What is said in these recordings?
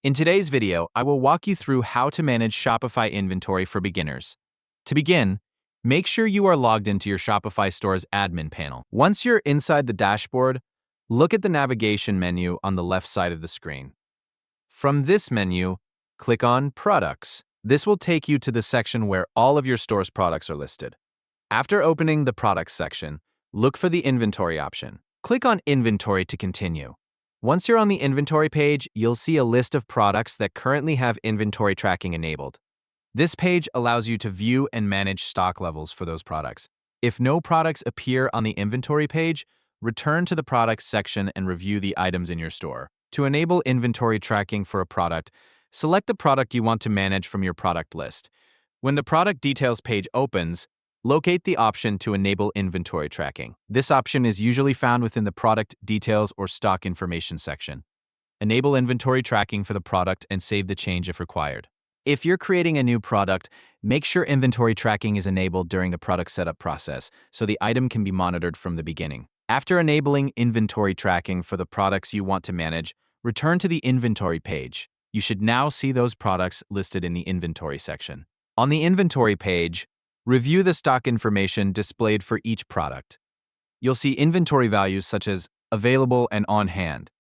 In today's video, I will walk you through how to manage Shopify inventory for beginners. To begin, make sure you are logged into your Shopify store's admin panel. Once you're inside the dashboard, look at the navigation menu on the left side of the screen. From this menu, click on Products. This will take you to the section where all of your store's products are listed. After opening the Products section, look for the Inventory option. Click on Inventory to continue. Once you're on the inventory page, you'll see a list of products that currently have inventory tracking enabled. This page allows you to view and manage stock levels for those products. If no products appear on the inventory page, return to the Products section and review the items in your store. To enable inventory tracking for a product, select the product you want to manage from your product list. When the Product Details page opens, locate the option to enable inventory tracking. This option is usually found within the Product Details or Stock Information section. Enable inventory tracking for the product and save the change if required. If you're creating a new product, make sure inventory tracking is enabled during the product setup process so the item can be monitored from the beginning. After enabling inventory tracking for the products you want to manage, return to the inventory page. You should now see those products listed in the inventory section. On the inventory page, review the stock information displayed for each product. You'll see inventory values such as available and on hand.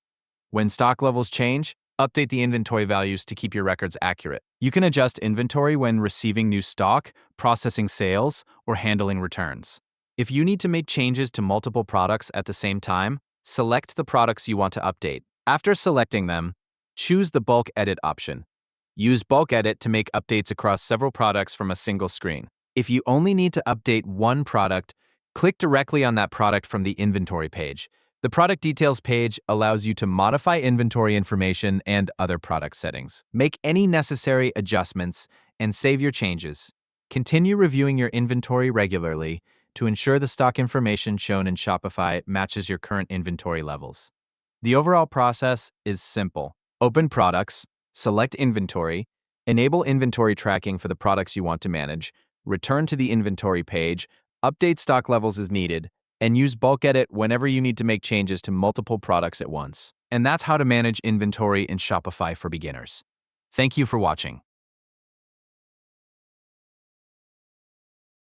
When stock levels change, update the inventory values to keep your records accurate. You can adjust inventory when receiving new stock, processing sales, or handling returns. If you need to make changes to multiple products at the same time, select the products you want to update. After selecting them, choose the Bulk Edit option. Use Bulk Edit to make updates across several products from a single screen. If you only need to update one product, click directly on that product from the inventory page. The Product Details page allows you to modify inventory information and other product settings. Make any necessary adjustments and save your changes. Continue reviewing your inventory regularly to ensure the stock information shown in Shopify matches your current inventory levels. The overall process is simple. Open Products, select Inventory, enable inventory tracking for the products you want to manage, return to the inventory page, update stock levels as needed, and use Bulk Edit whenever you need to make changes to multiple products at once. And that's how to manage inventory in Shopify for beginners. Thank you for watching.